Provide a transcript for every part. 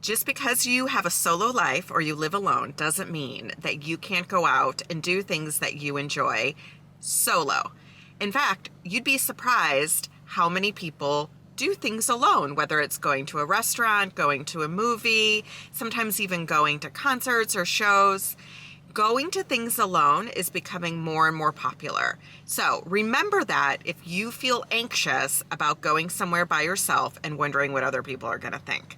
Just because you have a solo life or you live alone doesn't mean that you can't go out and do things that you enjoy solo. In fact, you'd be surprised how many people do things alone, whether it's going to a restaurant, going to a movie, sometimes even going to concerts or shows. Going to things alone is becoming more and more popular. So remember that if you feel anxious about going somewhere by yourself and wondering what other people are going to think.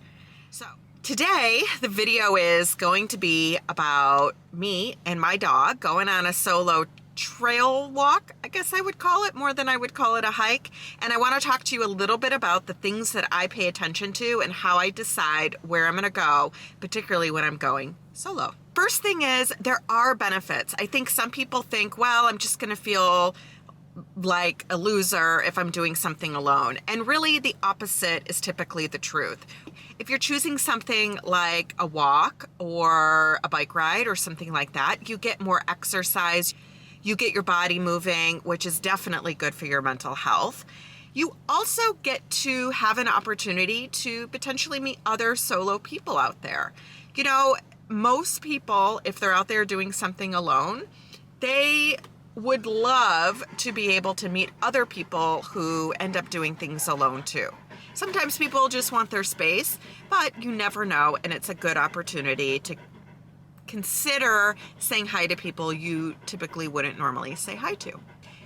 So today, the video is going to be about me and my dog going on a solo trail walk, I guess I would call it, more than I would call it a hike. And I want to talk to you a little bit about the things that I pay attention to and how I decide where I'm going to go, particularly when I'm going solo. First thing is, there are benefits. I think some people think, well, I'm just going to feel like a loser if I'm doing something alone. And really the opposite is typically the truth. If you're choosing something like a walk or a bike ride or something like that, you get more exercise, you get your body moving, which is definitely good for your mental health. You also get to have an opportunity to potentially meet other solo people out there. You know, most people, if they're out there doing something alone, they would love to be able to meet other people who end up doing things alone too. Sometimes people just want their space, but you never know, and it's a good opportunity to consider saying hi to people you typically wouldn't normally say hi to.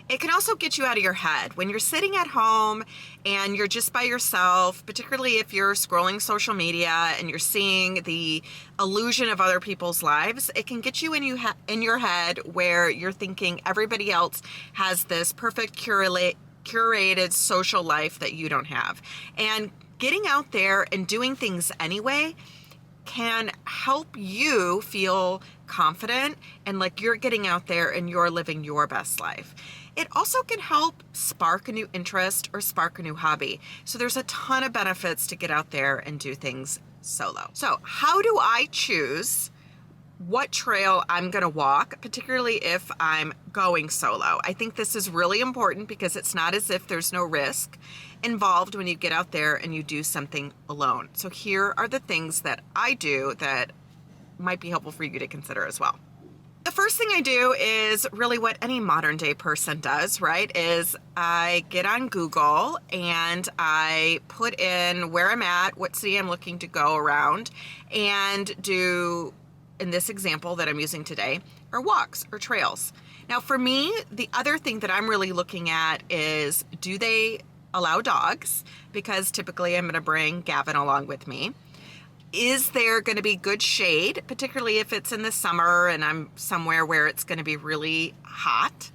It can also get you out of your head. When you're sitting at home and you're just by yourself, particularly if you're scrolling social media and you're seeing the illusion of other people's lives, it can get you in your head where you're thinking everybody else has this perfect curated social life that you don't have. And getting out there and doing things anyway can help you feel confident and like you're getting out there and you're living your best life. It also can help spark a new interest or spark a new hobby. So there's a ton of benefits to get out there and do things solo. So how do I choose what trail I'm gonna walk, particularly if I'm going solo? I think this is really important because it's not as if there's no risk involved when you get out there and you do something alone. So here are the things that I do that might be helpful for you to consider as well. The first thing I do is really what any modern day person does, right? Is I get on Google and I put in where I'm at, what city I'm looking to go around, and do, in this example that I'm using today, are walks or trails. Now for me, the other thing that I'm really looking at is, do they allow dogs? Because typically I'm gonna bring Gavin along with me. Is there going to be good shade, particularly if it's in the summer and I'm somewhere where it's going to be really hot?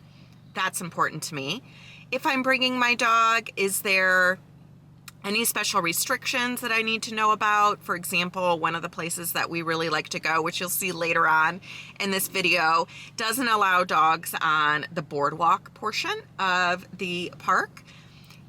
That's important to me. If I'm bringing my dog, is there any special restrictions that I need to know about? For example, one of the places that we really like to go, which you'll see later on in this video, doesn't allow dogs on the boardwalk portion of the park.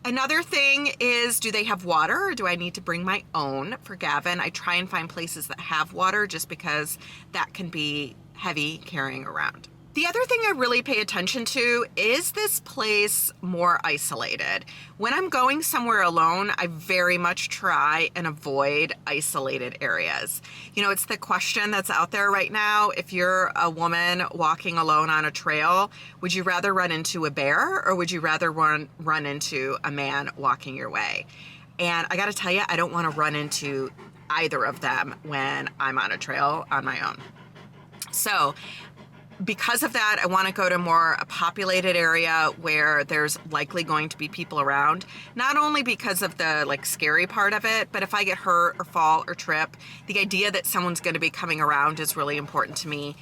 Another thing is, do they have water or do I need to bring my own? For Gavin, I try and find places that have water just because that can be heavy carrying around. The other thing I really pay attention to, is this place more isolated? When I'm going somewhere alone, I very much try and avoid isolated areas. You know, it's the question that's out there right now. If you're a woman walking alone on a trail, would you rather run into a bear or would you rather run into a man walking your way? And I gotta tell you, I don't wanna run into either of them when I'm on a trail on my own. So, because of that, I want to go to more a populated area where there's likely going to be people around, not only because of the scary part of it, but if I get hurt or fall or trip, the idea that someone's going to be coming around is really important to me.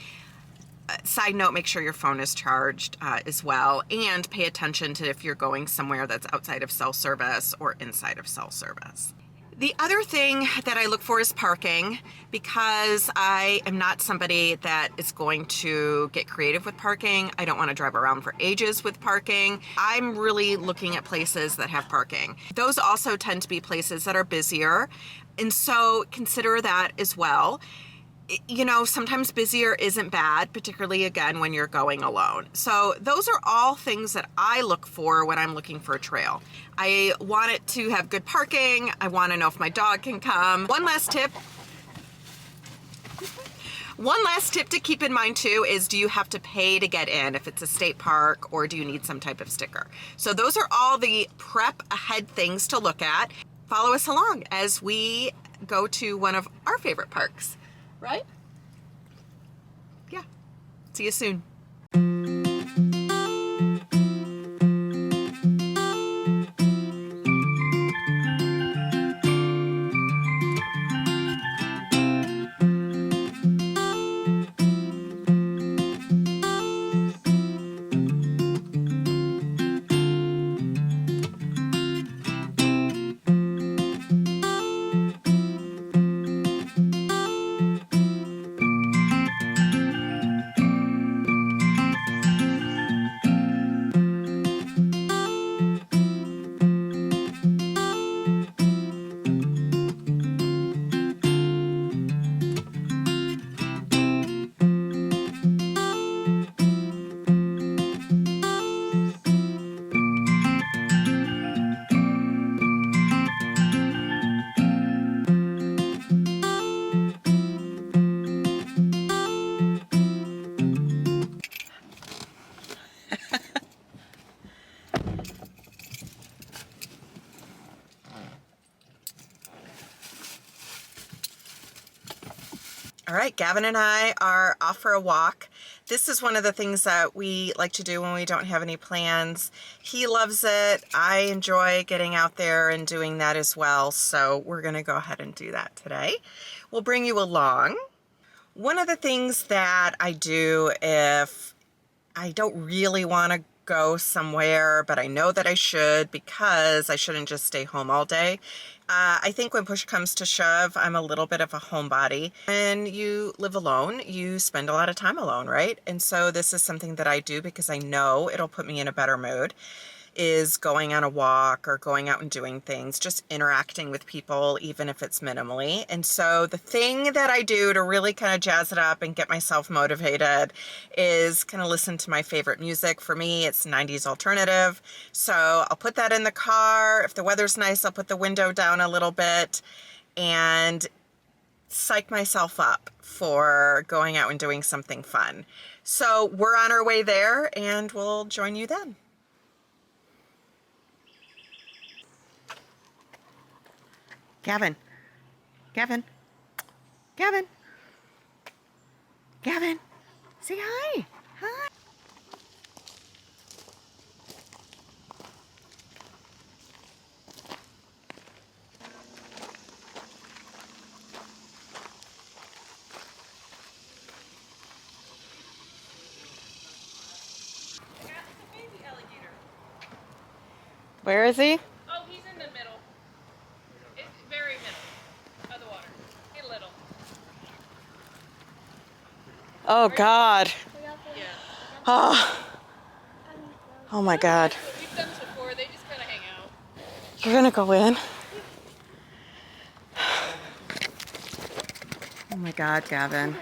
Side note, make sure your phone is charged as well, and pay attention to if you're going somewhere that's outside of cell service or inside of cell service. The other thing that I look for is parking, because I am not somebody that is going to get creative with parking. I don't want to drive around for ages with parking. I'm really looking at places that have parking. Those also tend to be places that are busier, and so consider that as well. You know, sometimes busier isn't bad, particularly again when you're going alone. So those are all things that I look for when I'm looking for a trail. I want it to have good parking. I want to know if my dog can come. One last tip, One last tip to keep in mind too is, do you have to pay to get in if it's a state park, or do you need some type of sticker? So those are all the prep ahead things to look at. Follow us along as we go to one of our favorite parks, right? Yeah. See you soon. All right, Gavin and I are off for a walk. This is one of the things that we like to do when we don't have any plans. He loves it. I enjoy getting out there and doing that as well. So we're going to go ahead and do that today. We'll bring you along. One of the things that I do if I don't really want to go somewhere, but I know that I should, because I shouldn't just stay home all day. I think when push comes to shove, I'm a little bit of a homebody. When you live alone, you spend a lot of time alone, right? And so this is something that I do because I know it'll put me in a better mood, is going on a walk or going out and doing things, just interacting with people, even if it's minimally. And so the thing that I do to really kind of jazz it up and get myself motivated is kind of listen to my favorite music. For me, it's 90s alternative. So I'll put that in the car. If the weather's nice, I'll put the window down a little bit and psych myself up for going out and doing something fun. So we're on our way there, and we'll join you then. Gavin, Gavin, Gavin, Gavin, say hi, hi. Where is he? Oh, he's in the middle. It's very middle of the water. A little. Oh, God. Yeah. Oh my God. We've done this before. They just kind of hang out. You're gonna go in? Oh my God, Gavin.